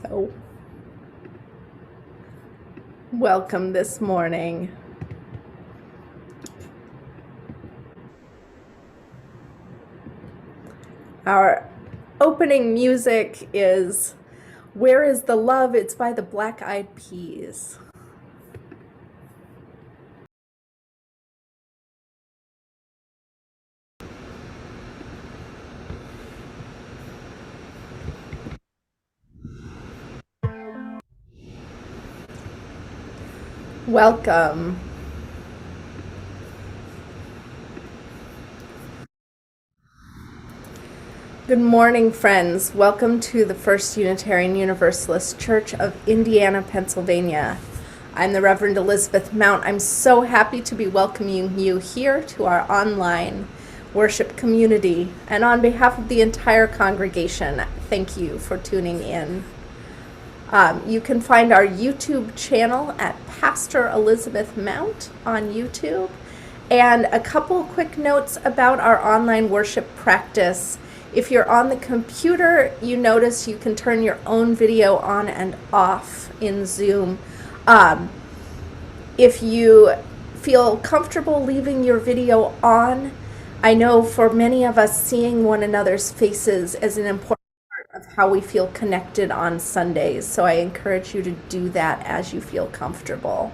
So, welcome this morning. Our opening music is Where is the Love? It's by the Black Eyed Peas. Welcome. Good morning, friends. Welcome to the First Unitarian Universalist Church of Indiana, Pennsylvania. I'm the Reverend Elizabeth Mount. I'm so happy to be welcoming you here to our online worship community. And on behalf of the entire congregation, thank you for tuning in. You can find our YouTube channel at Pastor Elizabeth Mount on YouTube. And a couple quick notes about our online worship practice. If you're on the computer, you notice you can turn your own video on and off in Zoom. If you feel comfortable leaving your video on, I know for many of us, seeing one another's faces is an important part of how we feel connected on Sundays. So I encourage you to do that as you feel comfortable.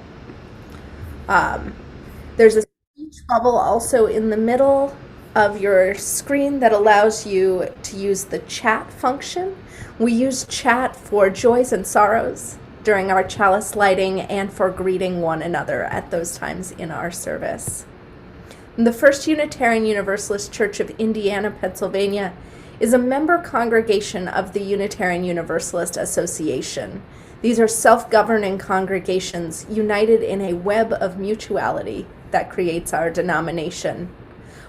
There's a speech bubble also in the middle of your screen that allows you to use the chat function. We use chat for joys and sorrows during our chalice lighting and for greeting one another at those times in our service. The First Unitarian Universalist Church of Indiana, Pennsylvania is a member congregation of the Unitarian Universalist Association. These are self-governing congregations united in a web of mutuality that creates our denomination.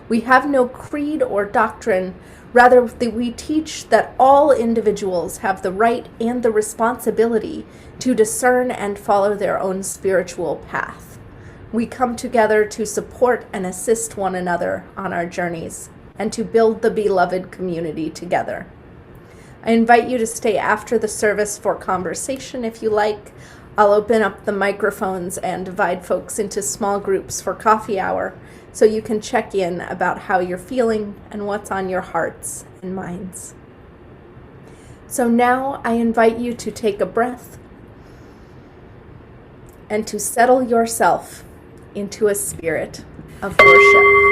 We have no creed or doctrine. Rather, we teach that all individuals have the right and the responsibility to discern and follow their own spiritual path. We come together to support and assist one another on our journeys and to build the beloved community together. I invite you to stay after the service for conversation if you like. I'll open up the microphones and divide folks into small groups for coffee hour so you can check in about how you're feeling and what's on your hearts and minds. So now I invite you to take a breath and to settle yourself into a spirit of worship.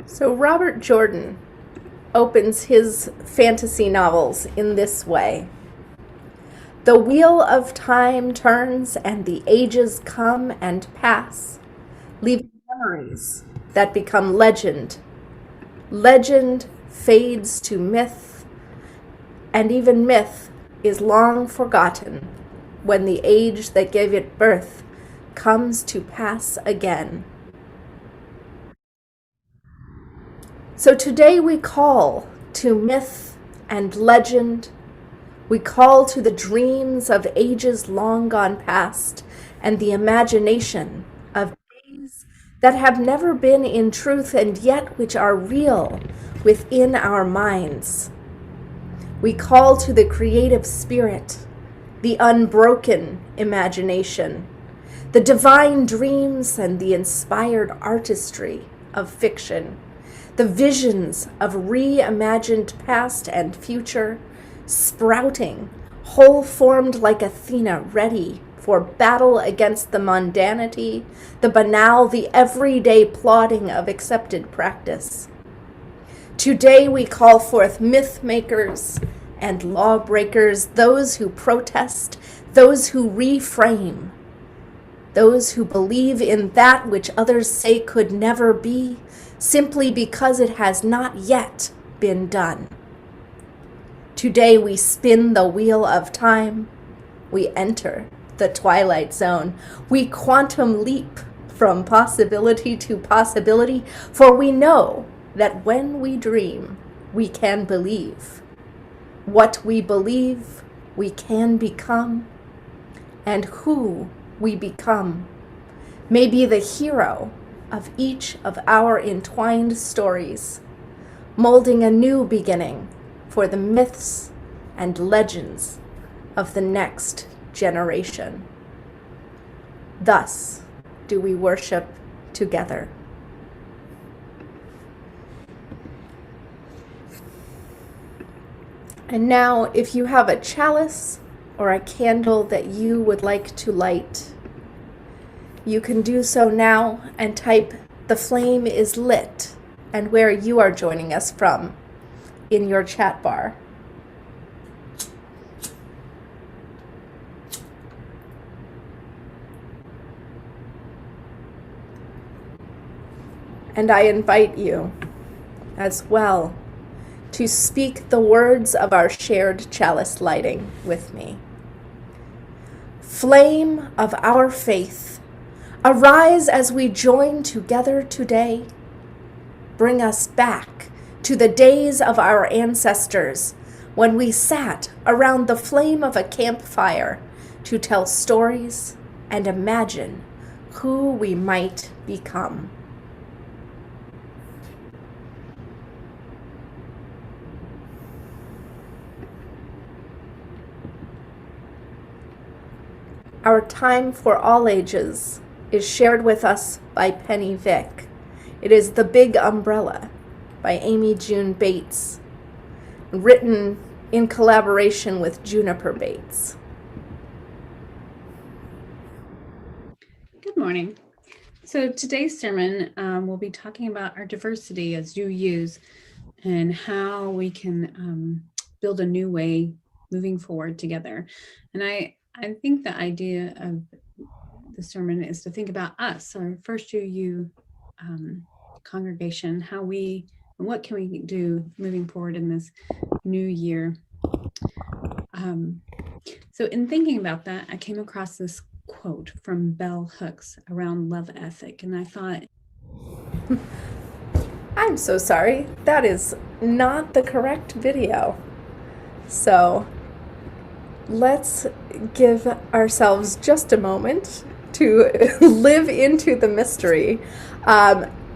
So Robert Jordan opens his fantasy novels in this way. The wheel of time turns and the ages come and pass, leaving memories that become legend. Legend fades to myth, and even myth is long forgotten when the age that gave it birth comes to pass again. So today we call to myth and legend. We call to the dreams of ages long gone past and the imagination of days that have never been in truth and yet which are real within our minds. We call to the creative spirit, the unbroken imagination, the divine dreams and the inspired artistry of fiction. The visions of reimagined past and future, sprouting, whole-formed like Athena, ready for battle against the mundanity, the banal, the everyday plodding of accepted practice. Today we call forth myth makers and lawbreakers, those who protest, those who reframe, those who believe in that which others say could never be, simply because it has not yet been done. Today we spin the wheel of time. We enter the twilight zone. We quantum leap from possibility to possibility, for we know that when we dream, we can believe. What we believe, we can become, and who we become may be the hero of each of our entwined stories, molding a new beginning for the myths and legends of the next generation. Thus do we worship together. And now, if you have a chalice or a candle that you would like to light, you can do so now and type "the flame is lit" and where you are joining us from in your chat bar. And I invite you as well to speak the words of our shared chalice lighting with me. Flame of our faith, arise as we join together today. Bring us back to the days of our ancestors when we sat around the flame of a campfire to tell stories and imagine who we might become. Our Time for All Ages is shared with us by Penny Vick. It is The Big Umbrella by Amy June Bates, written in collaboration with Juniper Bates. Good morning. So today's sermon, we'll be talking about our diversity as you use and how we can build a new way moving forward together. And I think the idea of the sermon is to think about us, our first you congregation, how we, and what can we do moving forward in this new year. So in thinking about that, I came across this quote from Bell Hooks around love ethic, and I thought, I'm so sorry, that is not the correct video. So let's give ourselves just a moment to live into the mystery.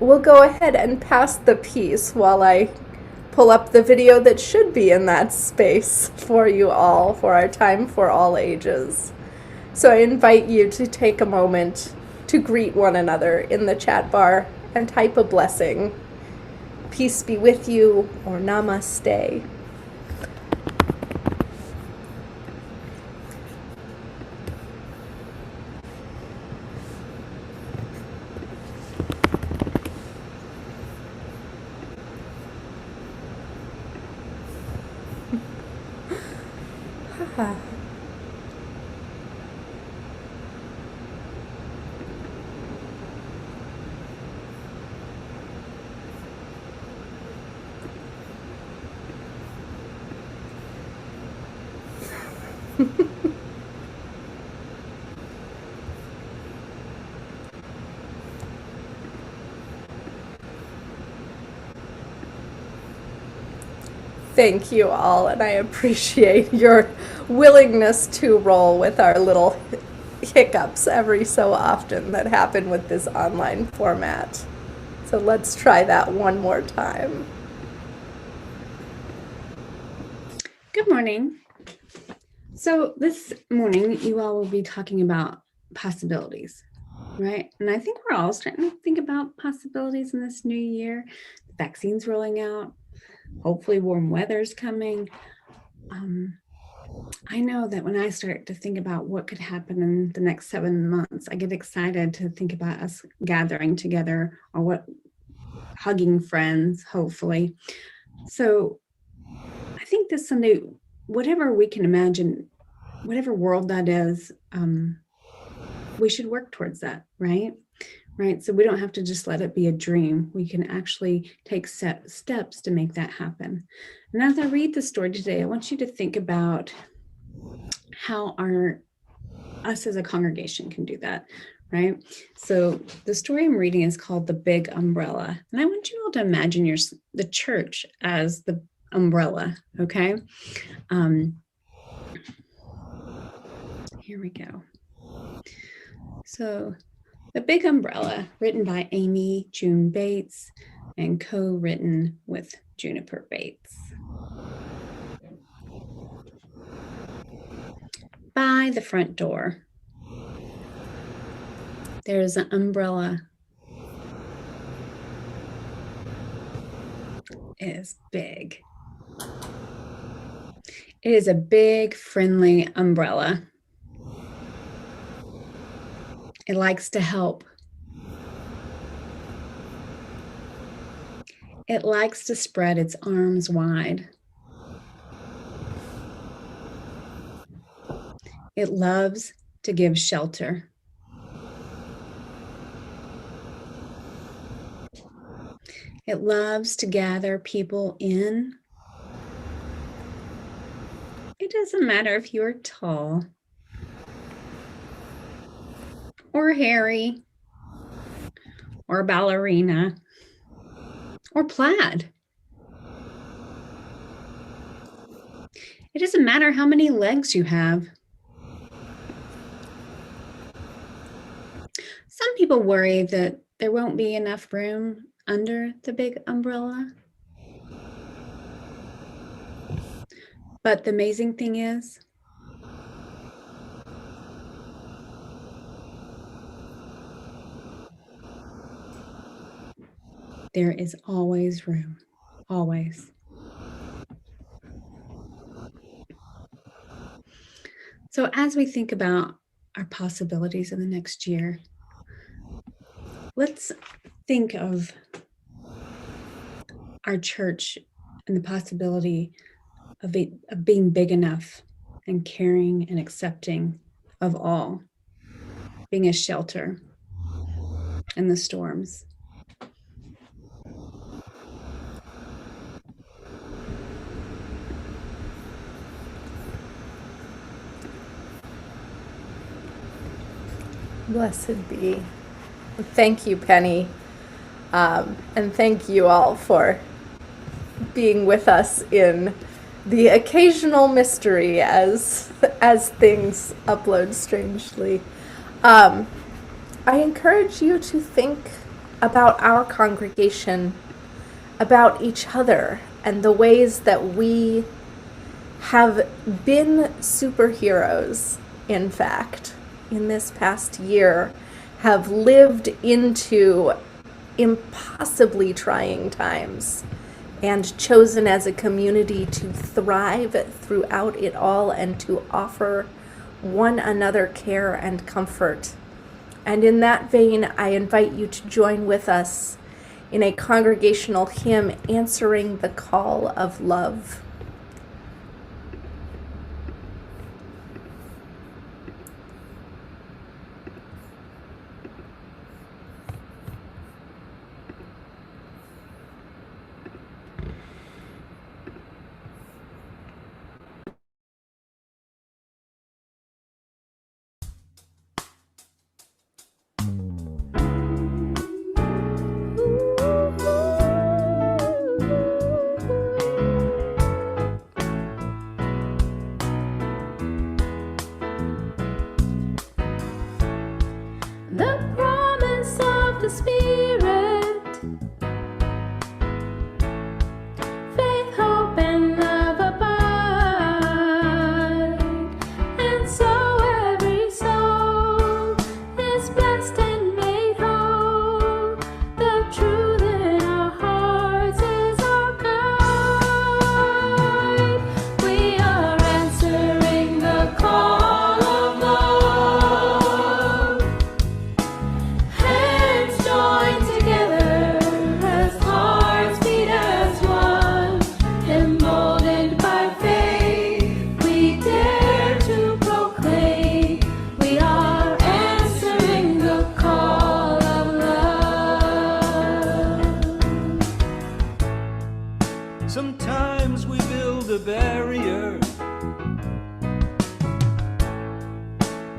We'll go ahead and pass the piece while I pull up the video that should be in that space for you all, for our Time for All Ages. So I invite you to take a moment to greet one another in the chat bar and type a blessing. Peace be with you, or namaste. Thank you all, and I appreciate your willingness to roll with our little hiccups every so often that happen with this online format. So let's try that one more time. good morning. So this morning, you all will be talking about possibilities, right? And I think we're all starting to think about possibilities in this new year. The vaccine's rolling out. Hopefully warm weather's coming. I know that when I start to think about what could happen in the next 7 months, I get excited to think about us gathering together or hugging friends, hopefully. So I think this Sunday, whatever we can imagine, whatever world that is, we should work towards that, right? Right. So we don't have to just let it be a dream. We can actually take steps to make that happen. And as I read the story today, I want you to think about how us as a congregation can do that, right? So the story I'm reading is called The Big Umbrella. And I want you all to imagine the church as the umbrella, okay? Here we go. So The Big Umbrella, written by Amy June Bates and co-written with Juniper Bates. By the front door, there's an umbrella. It is big. It is a big, friendly umbrella. It likes to help. It likes to spread its arms wide. It loves to give shelter. It loves to gather people in. It doesn't matter if you're tall or hairy or ballerina or plaid. It doesn't matter how many legs you have. Some people worry that there won't be enough room under the big umbrella. But the amazing thing is, there is always room, always. So as we think about our possibilities in the next year, let's think of our church and the possibility of being big enough and caring and accepting of all, being a shelter in the storms. Blessed be. Thank you, Penny. And thank you all for being with us in the occasional mystery as things upload strangely. I encourage you to think about our congregation, about each other, and the ways that we have been superheroes, in fact, in this past year, have lived into impossibly trying times and chosen as a community to thrive throughout it all and to offer one another care and comfort. And in that vein, I invite you to join with us in a congregational hymn answering the call of love. Sometimes we build a barrier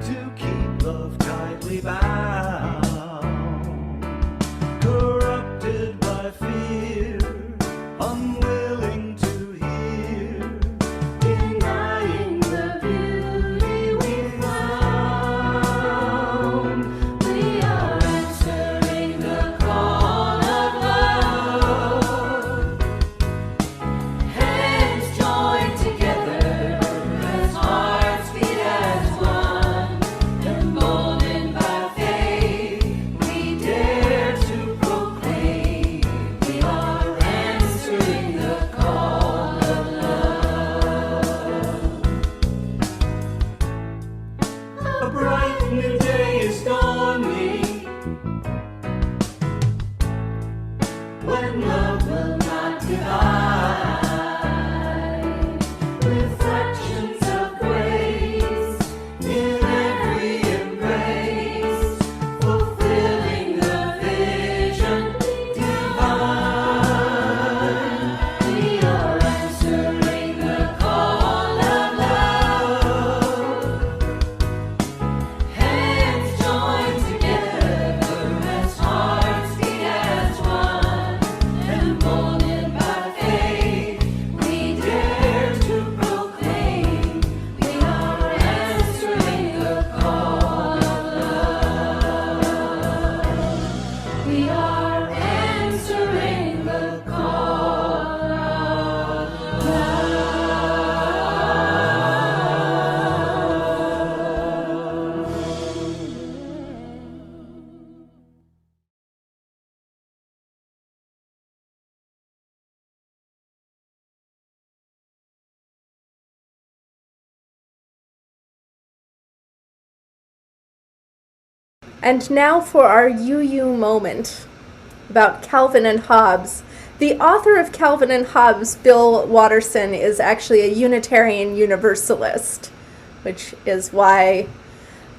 to keep love tightly bound, corrupted by fear, unwilling to hear, denying the beauty we found. We are answering the call of love, hands joined together as hearts beat as one, emboldened by faith, we dare to proclaim we are answering the call of love. A bright new day is dawning, when love will not divide, reflections of grace in every embrace, fulfilling the vision divine. We are answering the call of love, hands joined together as hearts beat as one, emboldened by faith, we dare to proclaim we are answering the call of love. We are answering the call of love. And now for our UU moment about Calvin and Hobbes. The author of Calvin and Hobbes, Bill Watterson, is actually a Unitarian Universalist, which is why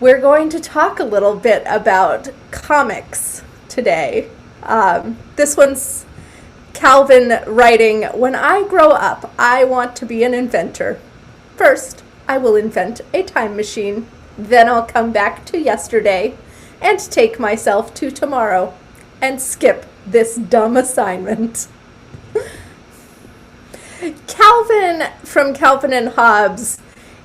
we're going to talk a little bit about comics today. This one's Calvin writing, "When I grow up, I want to be an inventor. First, I will invent a time machine. Then I'll come back to yesterday and take myself to tomorrow and skip this dumb assignment." Calvin from Calvin and Hobbes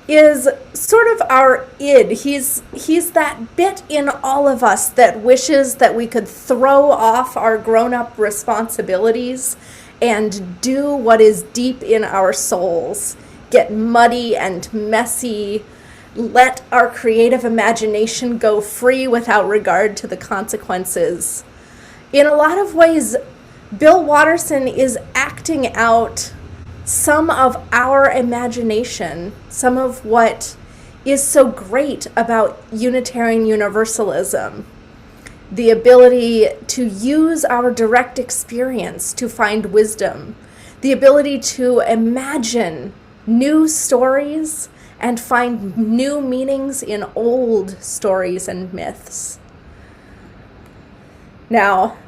is sort of our id. He's that bit in all of us that wishes that we could throw off our grown-up responsibilities and do what is deep in our souls, get muddy and messy, let our creative imagination go free without regard to the consequences. In a lot of ways, Bill Watterson is acting out some of our imagination, some of what is so great about Unitarian Universalism. The ability to use our direct experience to find wisdom, the ability to imagine new stories and find new meanings in old stories and myths. Now,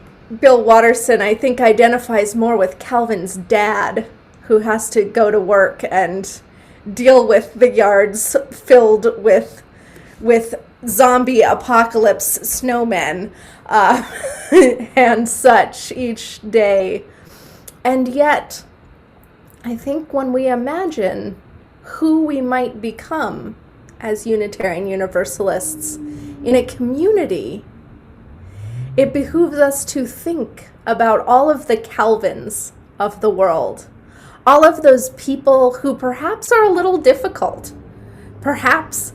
Bill Watterson, I think, identifies more with Calvin's dad, who has to go to work and deal with the yards filled with zombie apocalypse snowmen and such each day. And yet, I think when we imagine who we might become as Unitarian Universalists in a community, it behooves us to think about all of the Calvins of the world, all of those people who perhaps are a little difficult, perhaps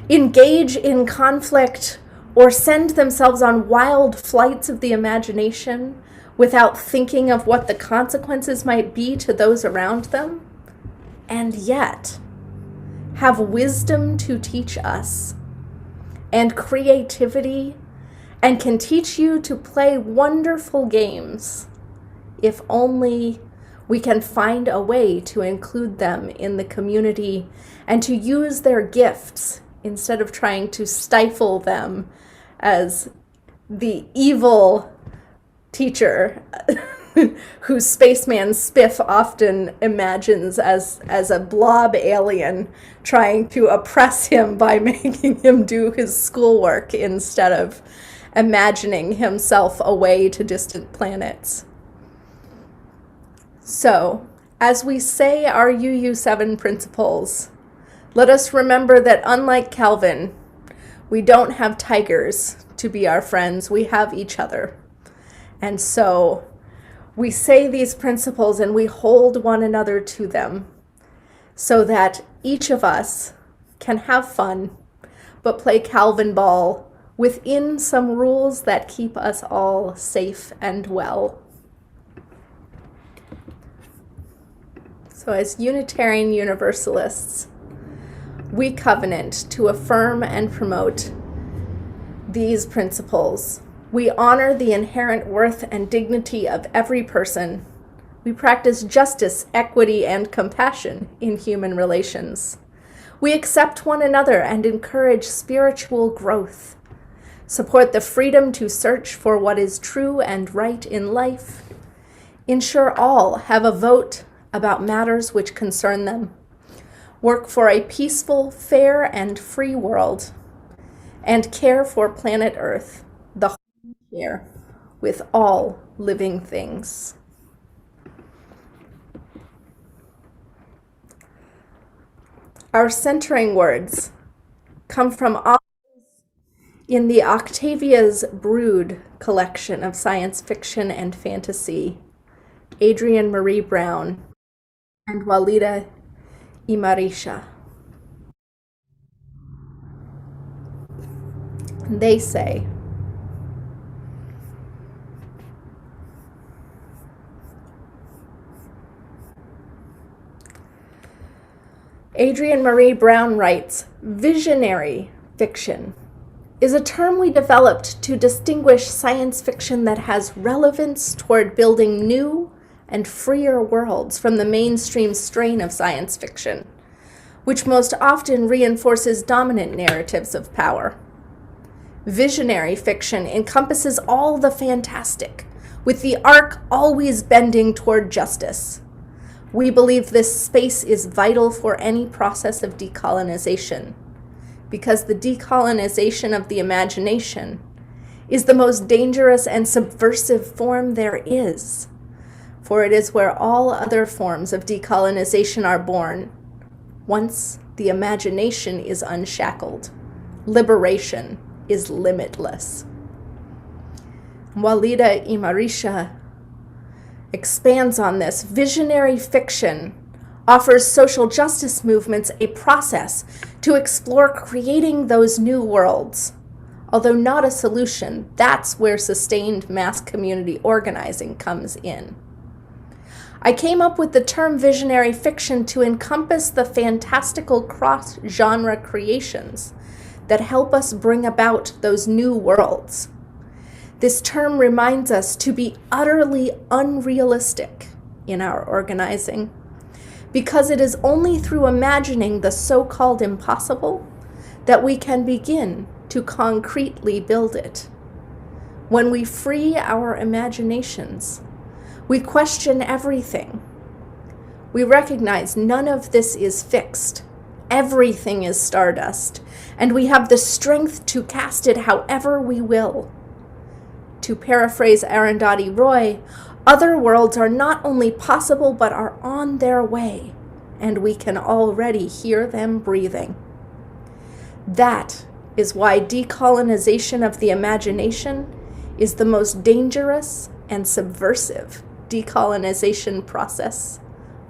engage in conflict or send themselves on wild flights of the imagination without thinking of what the consequences might be to those around them, and yet have wisdom to teach us and creativity, and can teach you to play wonderful games if only we can find a way to include them in the community and to use their gifts instead of trying to stifle them as the evil teacher who spaceman Spiff often imagines as a blob alien trying to oppress him by making him do his schoolwork instead of imagining himself away to distant planets. So, as we say our UU7 principles, let us remember that unlike Calvin, we don't have tigers to be our friends, we have each other. And so we say these principles and we hold one another to them so that each of us can have fun, but play Calvin ball within some rules that keep us all safe and well. So as Unitarian Universalists, we covenant to affirm and promote these principles. We honor the inherent worth and dignity of every person. We practice justice, equity, and compassion in human relations. We accept one another and encourage spiritual growth, support the freedom to search for what is true and right in life, ensure all have a vote about matters which concern them, work for a peaceful, fair, and free world, and care for planet Earth, the whole share with all living things. Our centering words come from authors in the Octavia's Brood collection of science fiction and fantasy, Adrienne Marie Brown and Walida Imarisha. They say, Adrienne Marie Brown writes, visionary fiction is a term we developed to distinguish science fiction that has relevance toward building new and freer worlds from the mainstream strain of science fiction, which most often reinforces dominant narratives of power. Visionary fiction encompasses all the fantastic, with the arc always bending toward justice. We believe this space is vital for any process of decolonization, because the decolonization of the imagination is the most dangerous and subversive form there is, for it is where all other forms of decolonization are born. Once the imagination is unshackled, liberation is limitless. Walida Imarisha expands on this. Visionary fiction offers social justice movements a process to explore creating those new worlds. Although not a solution, that's where sustained mass community organizing comes in. I came up with the term visionary fiction to encompass the fantastical cross-genre creations that help us bring about those new worlds. This term reminds us to be utterly unrealistic in our organizing, because it is only through imagining the so-called impossible that we can begin to concretely build it. When we free our imaginations, we question everything. We recognize none of this is fixed. Everything is stardust, and we have the strength to cast it however we will. To paraphrase Arundhati Roy, other worlds are not only possible but are on their way, and we can already hear them breathing. That is why decolonization of the imagination is the most dangerous and subversive decolonization process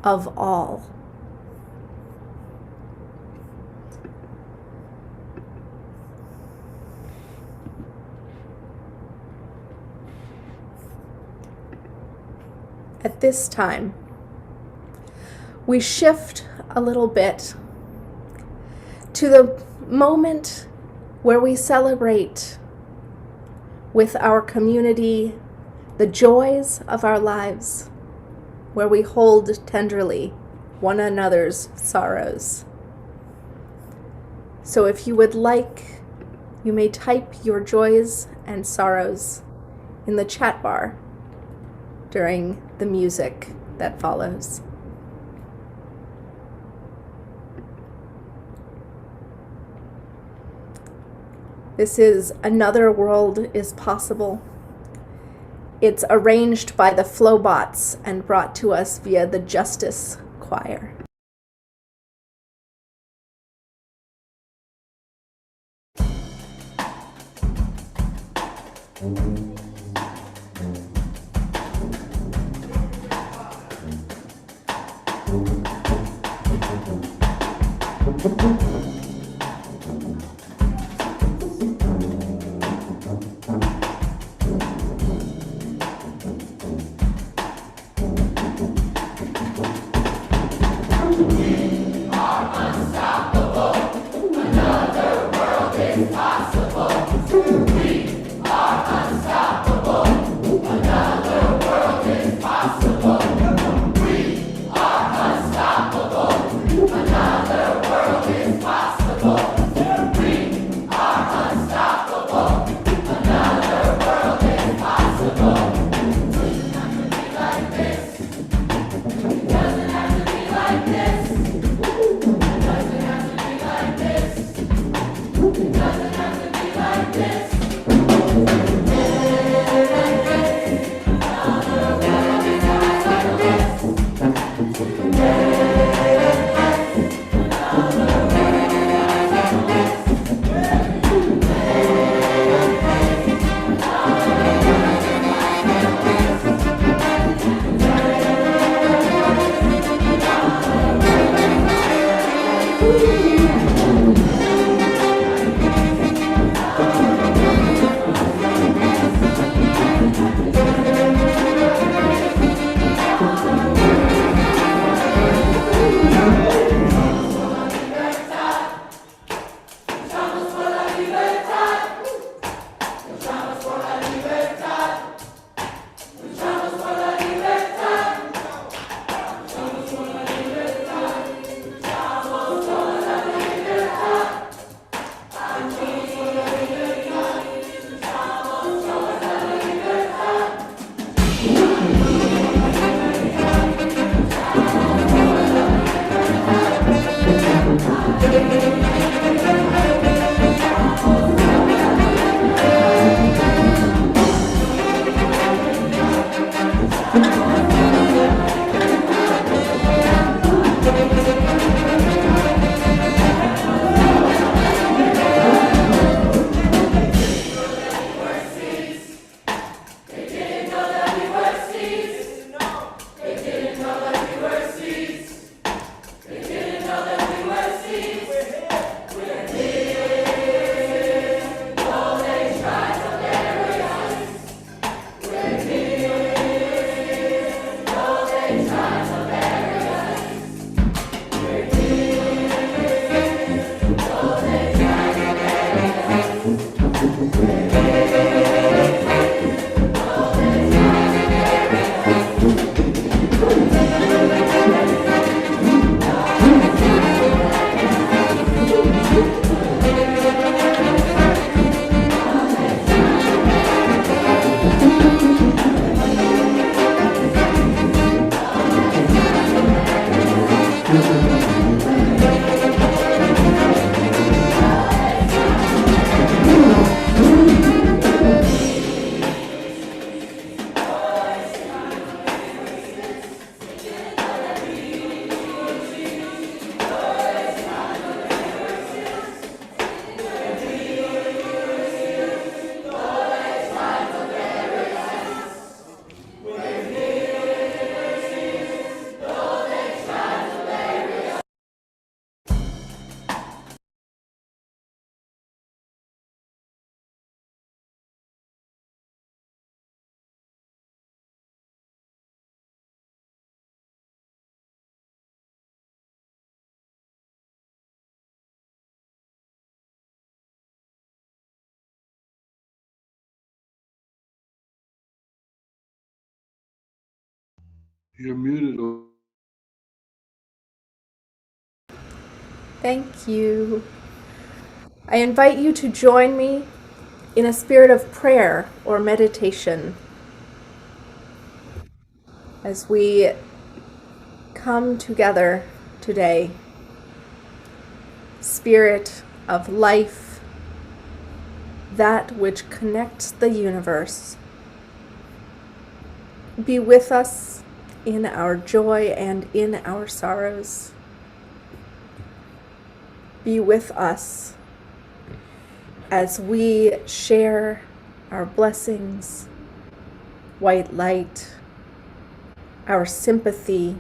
of all. At this time, we shift a little bit to the moment where we celebrate with our community the joys of our lives, where we hold tenderly one another's sorrows. So if you would like, you may type your joys and sorrows in the chat bar during the music that follows. This is Another World is Possible. It's arranged by the Flowbots and brought to us via the Justice Choir. You're muted. Thank you. I invite you to join me in a spirit of prayer or meditation. As we come together today, Spirit of life, that which connects the universe, be with us in our joy and in our sorrows. Be with us as we share our blessings, white light, our sympathy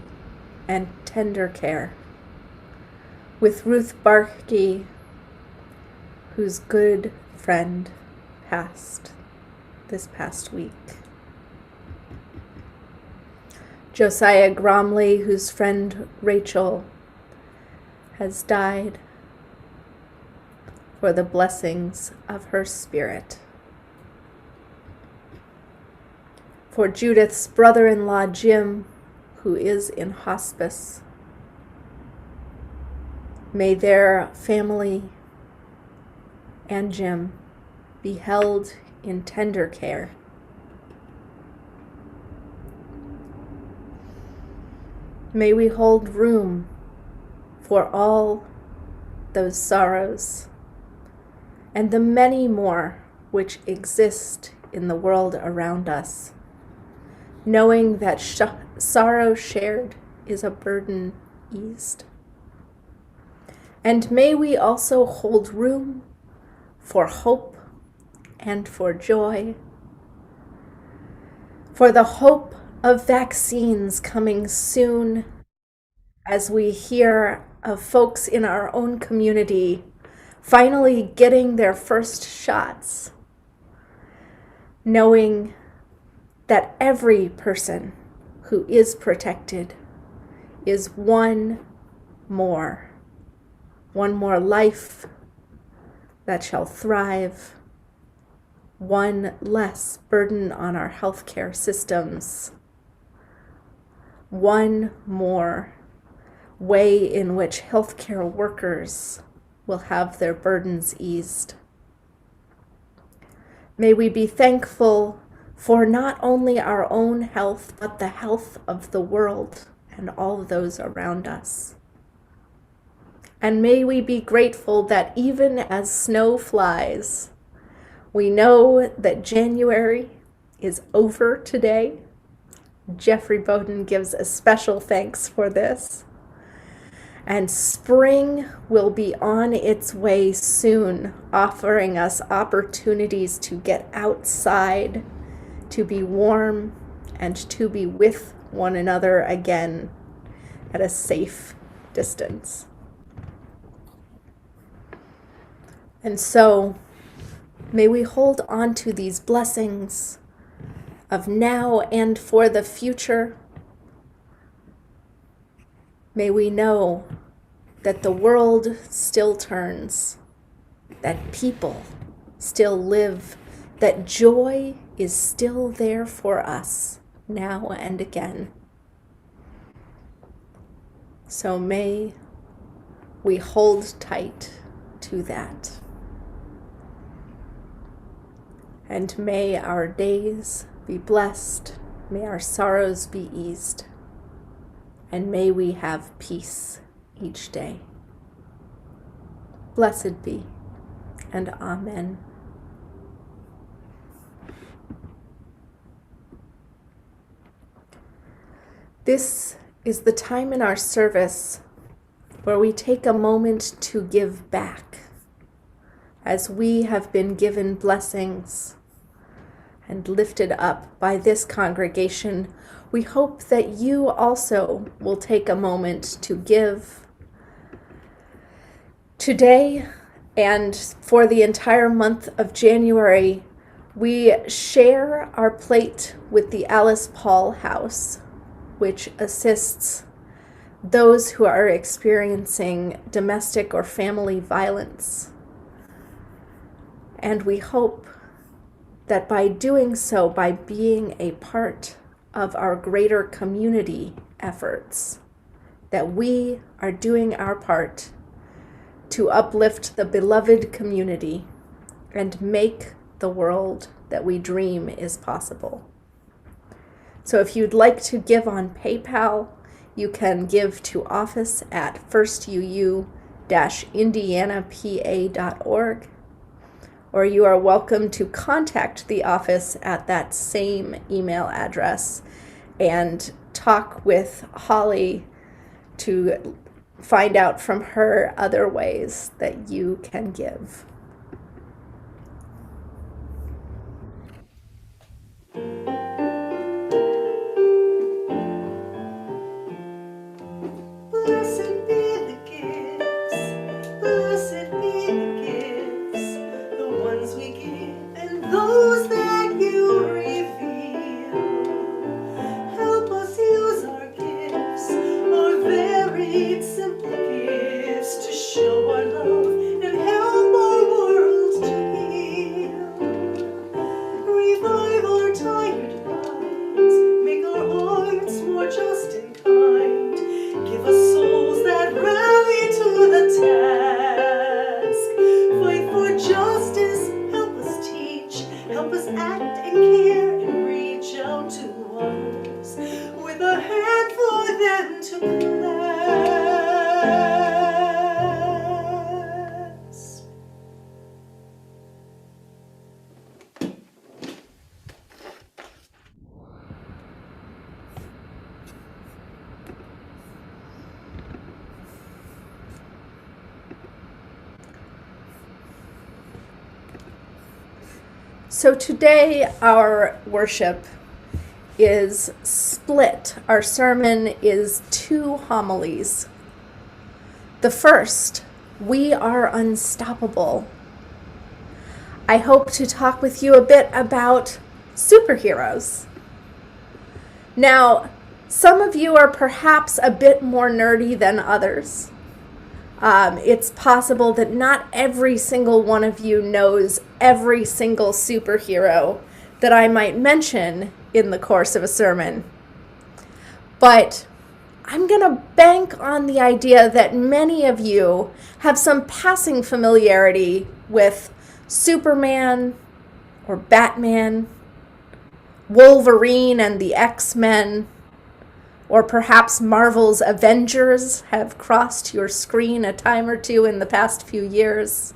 and tender care with Ruth Barkey, whose good friend passed this past week. Josiah Gromley, whose friend Rachel has died, for the blessings of her spirit. For Judith's brother-in-law Jim, who is in hospice. May their family and Jim be held in tender care. May we hold room for all those sorrows and the many more which exist in the world around us, knowing that sorrow shared is a burden eased. And may we also hold room for hope and for joy, for the hope of vaccines coming soon, as we hear of folks in our own community finally getting their first shots, knowing that every person who is protected is one more life that shall thrive, one less burden on our healthcare systems, one more way in which healthcare workers will have their burdens eased. May we be thankful for not only our own health, but the health of the world and all those around us. And may we be grateful that even as snow flies, we know that January is over today. Jeffrey Bowden gives a special thanks for this. And spring will be on its way soon, offering us opportunities to get outside, to be warm, and to be with one another again at a safe distance. And so, may we hold on to these blessings of now and for the future. May we know that the world still turns, that people still live, that joy is still there for us now and again. So may we hold tight to that. And may our days be blessed, may our sorrows be eased, and may we have peace each day. Blessed be, and amen. This is the time in our service where we take a moment to give back, as we have been given blessings and lifted up by this congregation. We hope that you also will take a moment to give. Today and for the entire month of January, we share our plate with the Alice Paul House, which assists those who are experiencing domestic or family violence. And we hope that by doing so, by being a part of our greater community efforts, that we are doing our part to uplift the beloved community and make the world that we dream is possible. So if you'd like to give on PayPal, you can give to office at firstuu-indianapa.org, or you are welcome to contact the office at that same email address and talk with Holly to find out from her other ways that you can give. Blessed be the gifts, blessed be the gifts, the ones we give and those that you reveal. Help us use our gifts, our varied simple gifts, to show our love and help our world to heal. Revive our tired minds, make our hearts more just and kind. Give us souls that rally to the task. Fight for justice, help us teach, help us act and care and reach out to others with a hand for them to clasp. So today our worship is split. Our sermon is 2 homilies. The first, We Are Unstoppable. I hope to talk with you a bit about superheroes. Now, some of you are perhaps a bit more nerdy than others. It's possible that not every single one of you knows every single superhero that I might mention in the course of a sermon. But I'm going to bank on the idea that many of you have some passing familiarity with Superman or Batman, Wolverine and the X-Men, or perhaps Marvel's Avengers have crossed your screen a time or two in the past few years.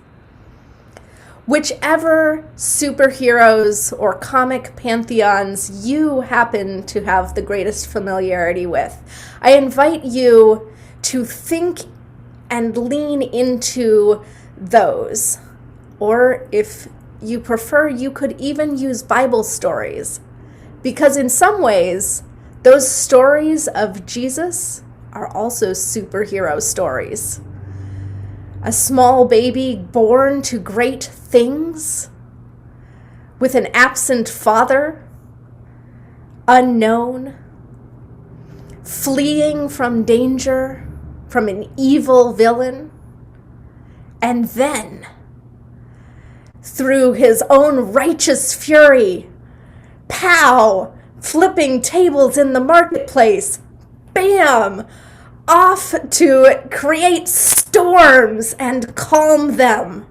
Whichever superheroes or comic pantheons you happen to have the greatest familiarity with, I invite you to think and lean into those. Or if you prefer, you could even use Bible stories, because in some ways, those stories of Jesus are also superhero stories. A small baby born to great things, with an absent father, unknown, fleeing from danger, from an evil villain, and then, through his own righteous fury, pow! Flipping tables in the marketplace, bam! Off to create storms and calm them.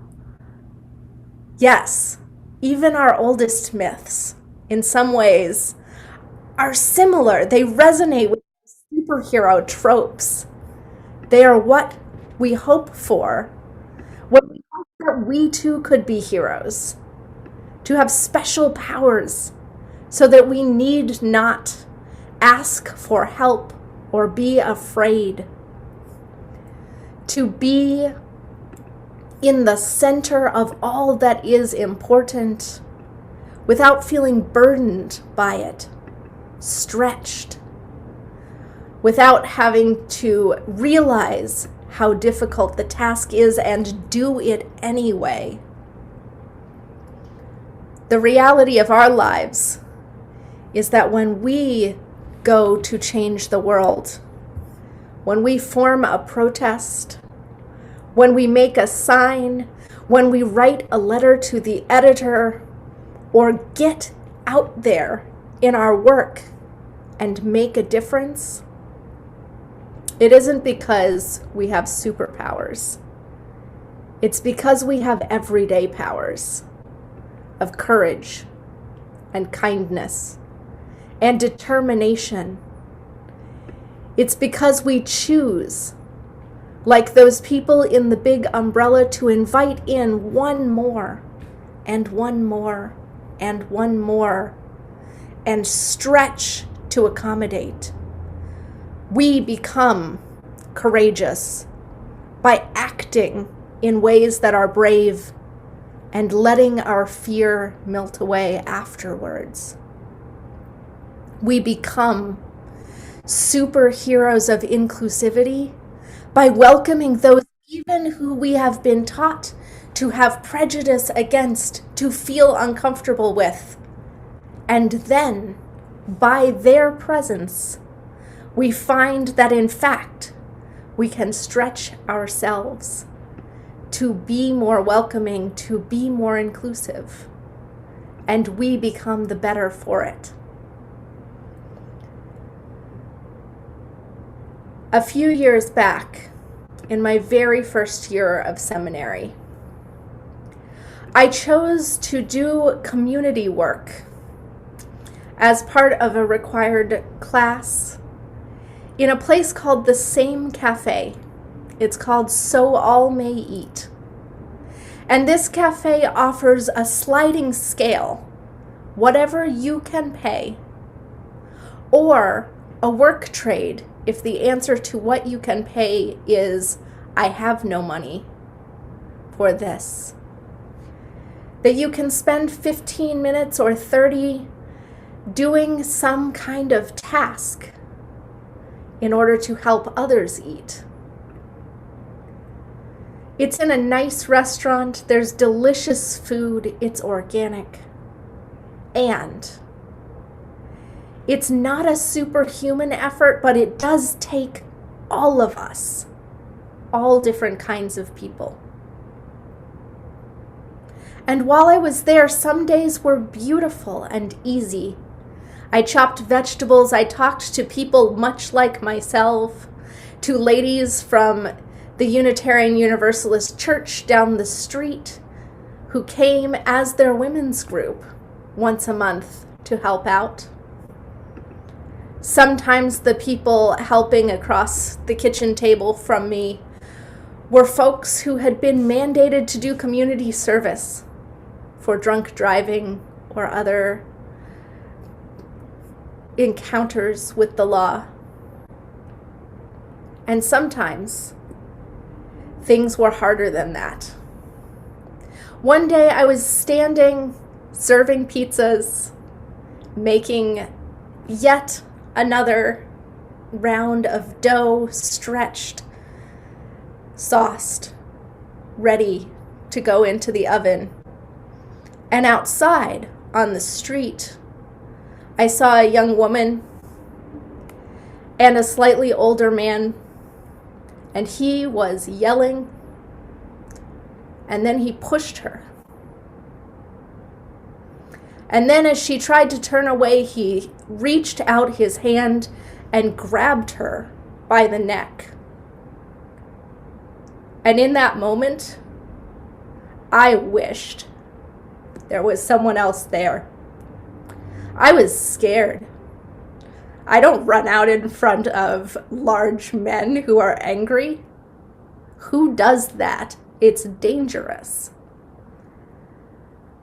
Yes, even our oldest myths, in some ways, are similar. They resonate with superhero tropes. They are what we hope for, when we hope that we too could be heroes, to have special powers, so that we need not ask for help or be afraid. To be in the center of all that is important without feeling burdened by it, stretched, without having to realize how difficult the task is and do it anyway. The reality of our lives is that when we go to change the world, when we form a protest, when we make a sign, when we write a letter to the editor, or get out there in our work and make a difference, it isn't because we have superpowers. It's because we have everyday powers of courage and kindness and determination. It's because we choose, like those people in the big umbrella, to invite in one more and one more and one more and stretch to accommodate. We become courageous by acting in ways that are brave and letting our fear melt away afterwards. We become superheroes of inclusivity by welcoming those even who we have been taught to have prejudice against, to feel uncomfortable with. And then, by their presence, we find that in fact, we can stretch ourselves to be more welcoming, to be more inclusive, and we become the better for it. A few years back, in my very first year of seminary, I chose to do community work as part of a required class in a place called the Same Cafe. It's called So All May Eat. And this cafe offers a sliding scale, whatever you can pay, or a work trade if the answer to what you can pay is, I have no money for this. That you can spend 15 minutes or 30 doing some kind of task in order to help others eat. It's in a nice restaurant, there's delicious food, it's organic, and it's not a superhuman effort, but it does take all of us, all different kinds of people. And while I was there, some days were beautiful and easy. I chopped vegetables, I talked to people much like myself, to ladies from the Unitarian Universalist Church down the street who came as their women's group once a month to help out. Sometimes the people helping across the kitchen table from me were folks who had been mandated to do community service for drunk driving or other encounters with the law. And sometimes things were harder than that. One day I was standing, serving pizzas, making yet another round of dough, stretched, sauced, ready to go into the oven. And outside on the street, I saw a young woman and a slightly older man, and he was yelling, and then he pushed her. And then as she tried to turn away, he reached out his hand and grabbed her by the neck. And in that moment, I wished there was someone else there. I was scared. I don't run out in front of large men who are angry. Who does that? It's dangerous.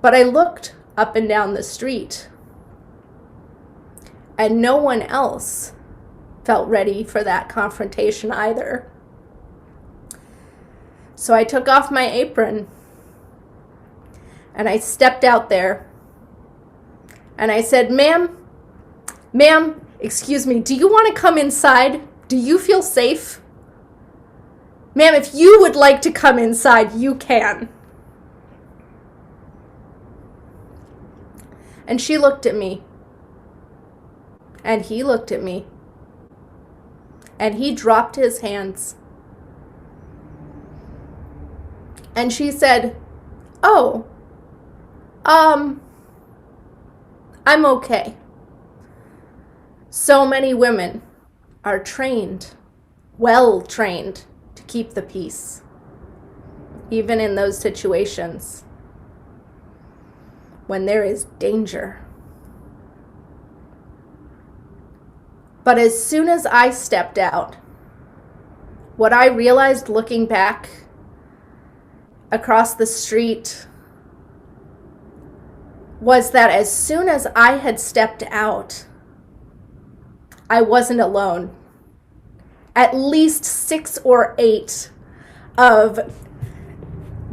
But I looked up and down the street, and no one else felt ready for that confrontation either. So I took off my apron and I stepped out there and I said, ma'am, excuse me, do you want to come inside? Do you feel safe? Ma'am, if you would like to come inside, you can. And she looked at me. And he looked at me. And he dropped his hands. And she said, oh, I'm okay. So many women are trained, well trained, to keep the peace, even in those situations when there is danger. But as soon as I stepped out, what I realized looking back across the street was that as soon as I had stepped out, I wasn't alone. At least 6 or 8 of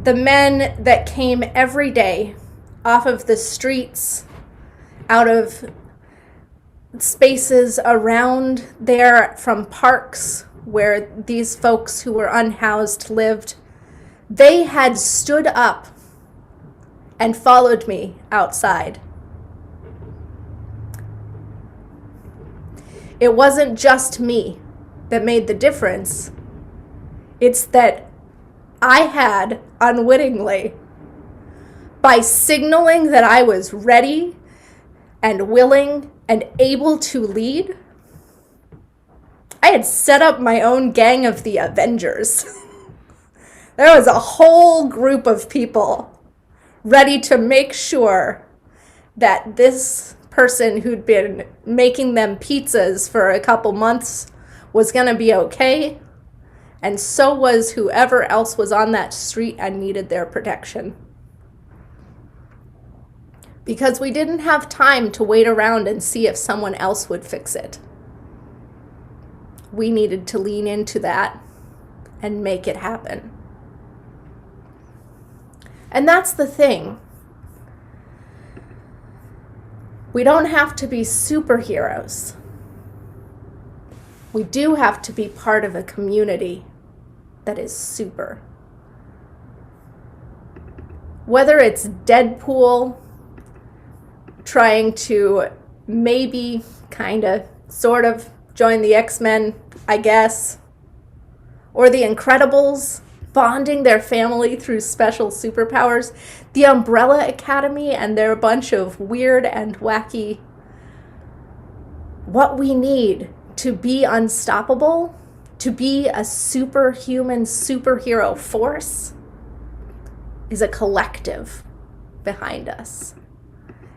the men that came every day off of the streets, out of spaces around there, from parks where these folks who were unhoused lived, they had stood up and followed me outside. It wasn't just me that made the difference. It's that I had unwittingly, by signaling that I was ready and willing and able to lead, I had set up my own gang of the Avengers. There was a whole group of people ready to make sure that this person who'd been making them pizzas for a couple months was going to be okay, and so was whoever else was on that street and needed their protection. Because we didn't have time to wait around and see if someone else would fix it. We needed to lean into that and make it happen. And that's the thing. We don't have to be superheroes. We do have to be part of a community that is super. Whether it's Deadpool trying to maybe, kind of, sort of join the X-Men, I guess, or the Incredibles bonding their family through special superpowers, the Umbrella Academy and their bunch of weird and wacky. What we need to be unstoppable, to be a superhuman superhero force, is a collective behind us.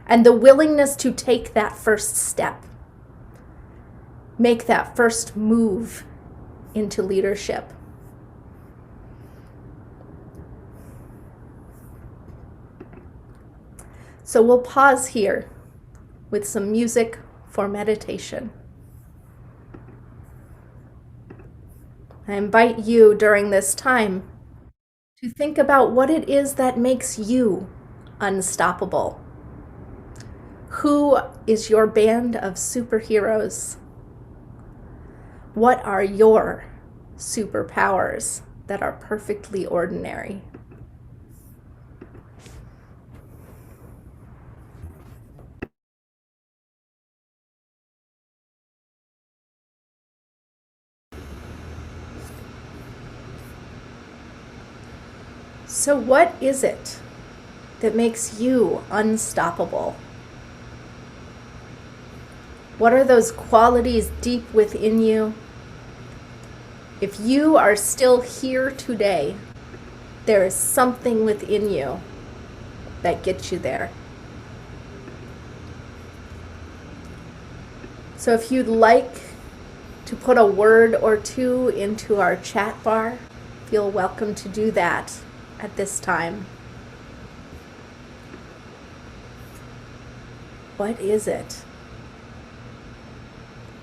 And the willingness to take that first step, make that first move into leadership. So we'll pause here with some music for meditation. I invite you during this time to think about what it is that makes you unstoppable. Who is your band of superheroes? What are your superpowers that are perfectly ordinary? So what is it that makes you unstoppable? What are those qualities deep within you? If you are still here today, there is something within you that gets you there. So if you'd like to put a word or two into our chat bar, feel welcome to do that at this time. What is it?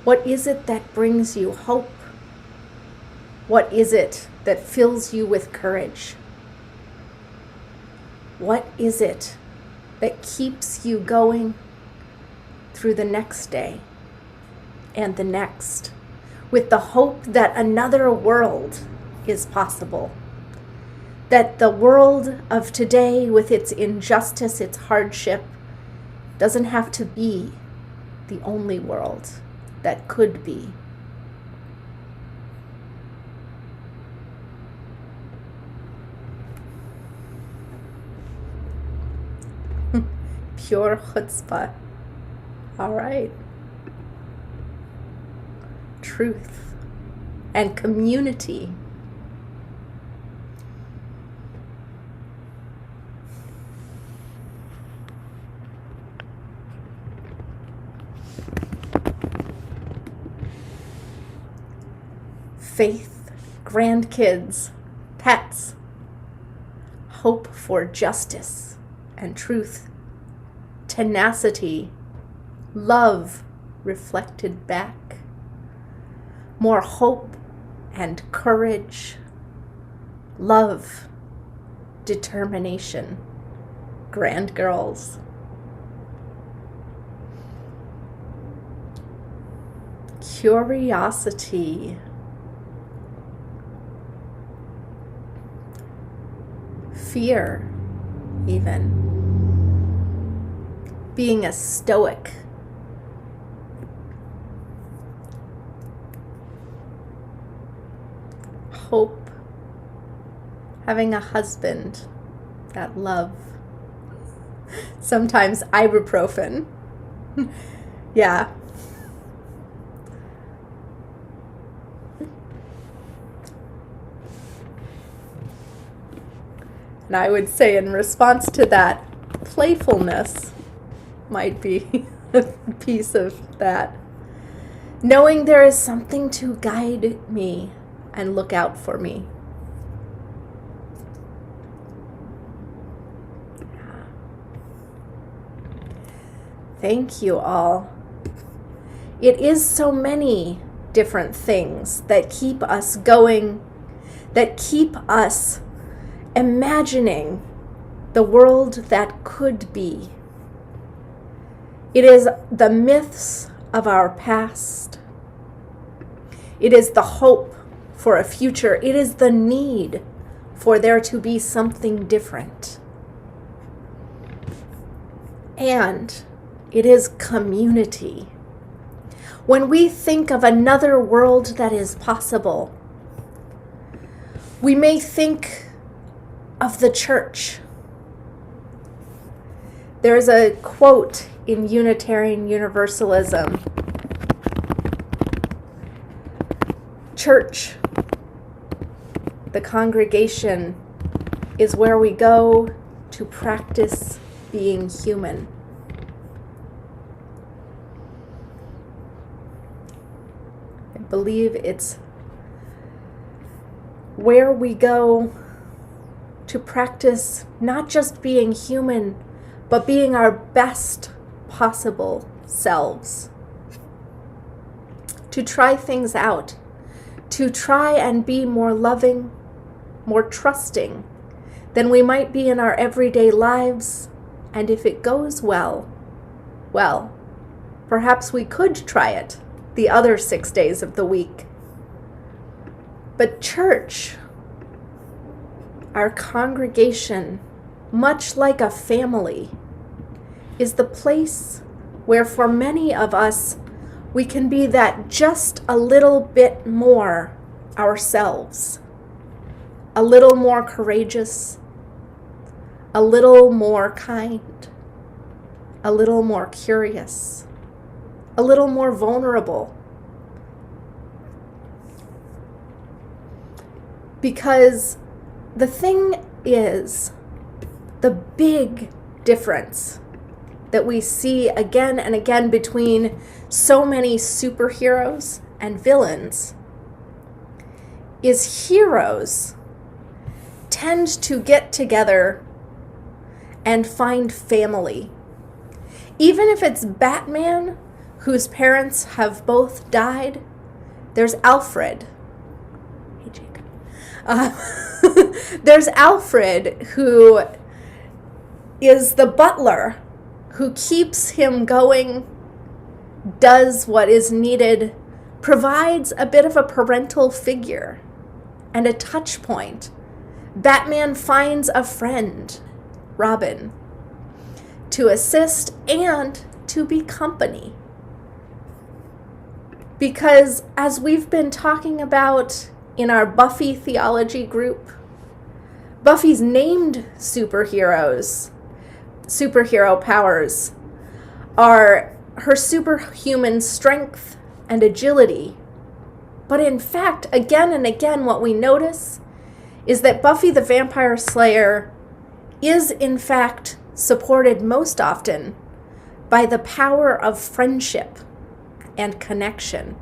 What is it that brings you hope? What is it that fills you with courage? What is it that keeps you going through the next day and the next, with the hope that another world is possible? That the world of today, with its injustice, its hardship, doesn't have to be the only world that could be. Pure chutzpah. All right. Truth and community. faith, grandkids, pets, hope for justice and truth, tenacity, love reflected back, more hope and courage, love, determination, grand girls. Curiosity, fear, even being a stoic, hope, having a husband, that love, sometimes ibuprofen. Yeah. And I would say in response to that, playfulness might be a piece of that. Knowing there is something to guide me and look out for me. Thank you all. It is so many different things that keep us going, that keep us imagining the world that could be. It is the myths of our past. It is the hope for a future. It is the need for there to be something different. And it is community. When we think of another world that is possible, we may think of the church. There's a quote in Unitarian Universalism. Church, the congregation, is where we go to practice being human. I believe it's where we go to practice not just being human, but being our best possible selves. To try things out, to try and be more loving, more trusting than we might be in our everyday lives. And if it goes well, perhaps we could try it the other 6 days of the week. But church, our congregation, much like a family, is the place where for many of us, we can be that just a little bit more ourselves, a little more courageous, a little more kind, a little more curious, a little more vulnerable. Because the thing is, the big difference that we see again and again between so many superheroes and villains is heroes tend to get together and find family. Even if it's Batman, whose parents have both died, there's Alfred. Hey, Jacob. There's Alfred, who is the butler, who keeps him going, does what is needed, provides a bit of a parental figure and a touch point. Batman finds a friend, Robin, to assist and to be company. Because as we've been talking about in our Buffy theology group, Buffy's named superhero powers are her superhuman strength and agility. But in fact, again and again, what we notice is that Buffy the Vampire Slayer is in fact supported most often by the power of friendship and connection.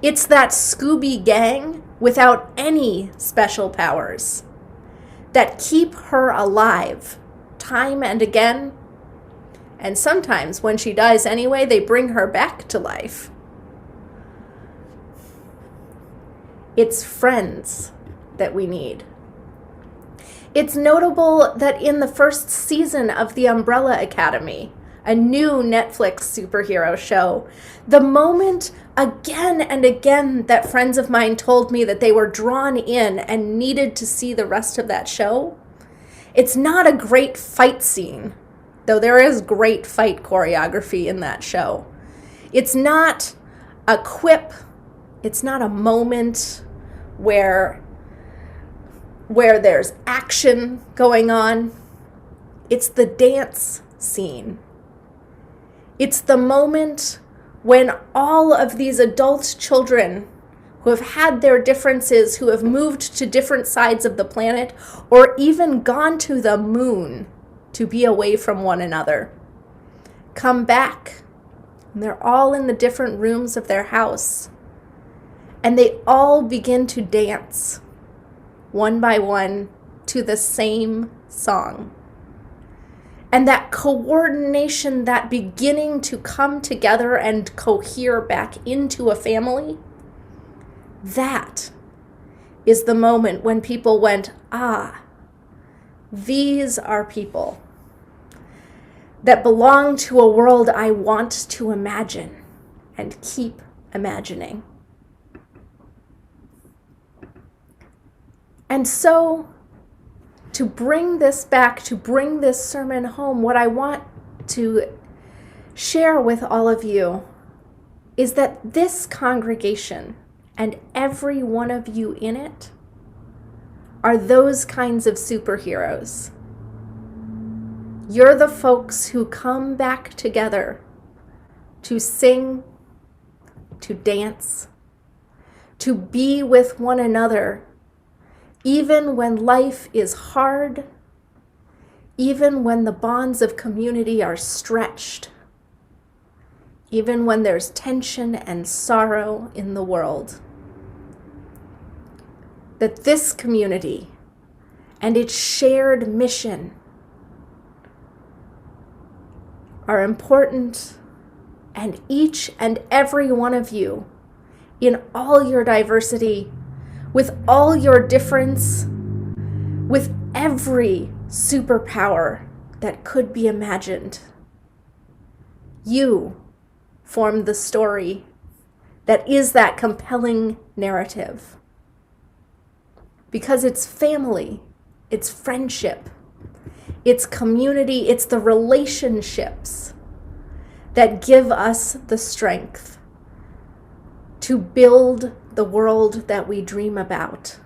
It's that Scooby gang without any special powers that keep her alive time and again. And sometimes when she dies anyway, they bring her back to life. It's friends that we need. It's notable that in the first season of The Umbrella Academy, a new Netflix superhero show, the moment again and again that friends of mine told me that they were drawn in and needed to see the rest of that show, it's not a great fight scene, though there is great fight choreography in that show. It's not a quip, it's not a moment where there's action going on. It's the dance scene. It's the moment when all of these adult children who have had their differences, who have moved to different sides of the planet, or even gone to the moon to be away from one another, come back, and they're all in the different rooms of their house, and they all begin to dance one by one to the same song. And that coordination, that beginning to come together and cohere back into a family, that is the moment when people went, ah, these are people that belong to a world I want to imagine and keep imagining. And so, to bring this back, to bring this sermon home, what I want to share with all of you is that this congregation and every one of you in it are those kinds of superheroes. You're the folks who come back together to sing, to dance, to be with one another, even when life is hard, even when the bonds of community are stretched, even when there's tension and sorrow in the world. That this community and its shared mission are important, and each and every one of you, in all your diversity, with all your difference, with every superpower that could be imagined, you form the story that is that compelling narrative. Because it's family, it's friendship, it's community, it's the relationships that give us the strength to build the world that we dream about,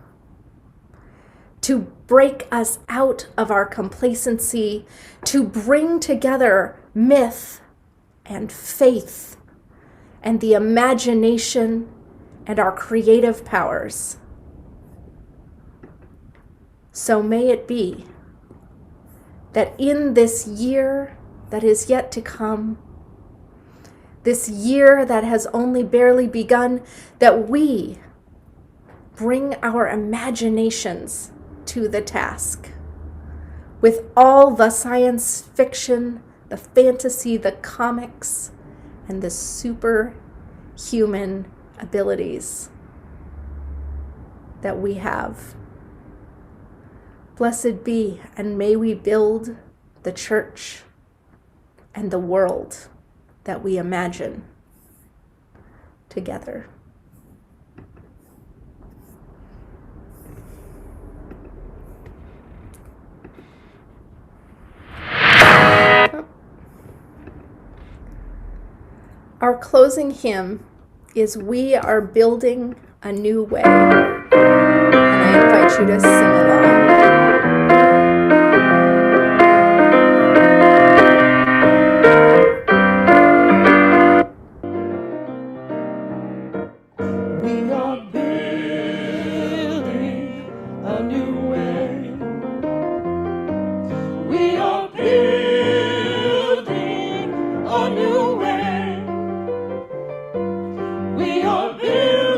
to break us out of our complacency, to bring together myth and faith and the imagination and our creative powers. So may it be that in this year that is yet to come, this year that has only barely begun, that we bring our imaginations to the task with all the science fiction, the fantasy, the comics, and the superhuman abilities that we have. Blessed be, and may we build the church and the world that we imagine together. Our closing hymn is "We Are Building a New Way," and I invite you to sing along. We are building a new way. We are building a new way. We are building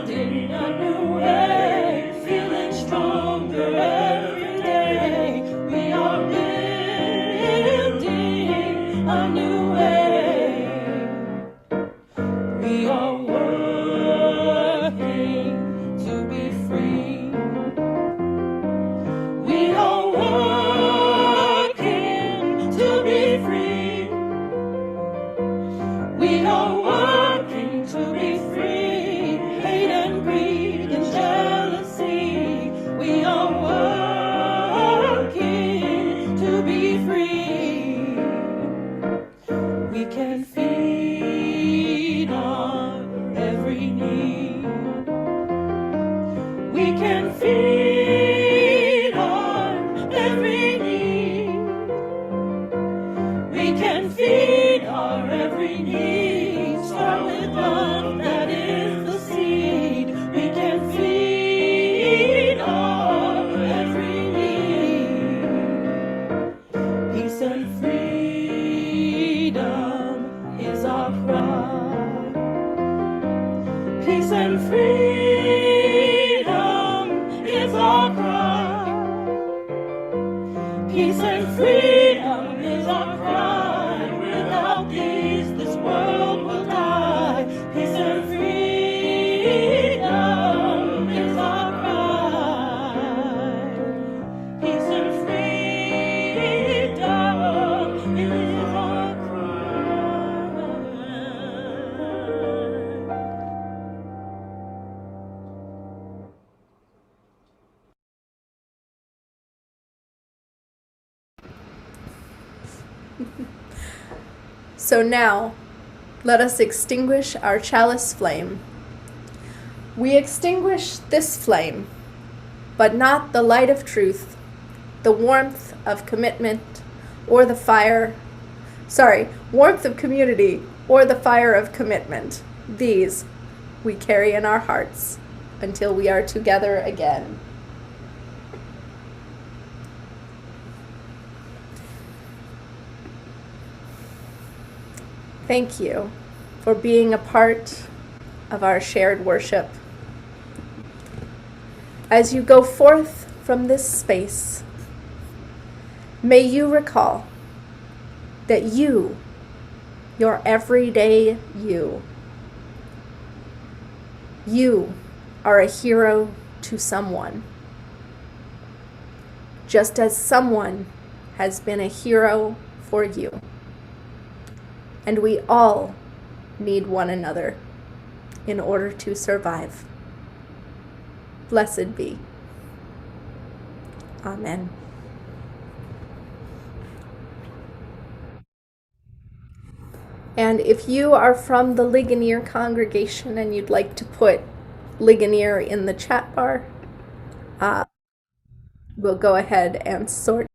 We can feed our every need. We can feed our every need. Start with love, that is the seed. We can feed our every need. Peace and freedom is our cry. Peace and freedom is our cry. Peace and freedom is our cry. Without these, this world will die. Peace and freedom is our cry. Peace and freedom is our cry. So now, let us extinguish our chalice flame. We extinguish this flame, but not the light of truth, the warmth of commitment, or the warmth of community, or the fire of commitment. These we carry in our hearts until we are together again. Thank you for being a part of our shared worship. As you go forth from this space, may you recall that you, your everyday you are a hero to someone, just as someone has been a hero for you. And we all need one another in order to survive. Blessed be. Amen. And if you are from the Ligonier congregation and you'd like to put Ligonier in the chat bar, we'll go ahead and sort